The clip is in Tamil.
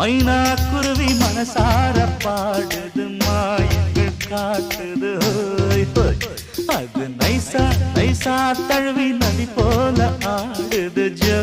மைனா குருவி மனசார பாடுது மாயங்கள் காட்டுது ஹோய் ஹோய். அது நைசா நைசா தழுவி நதி போல ஆடுது ஜோ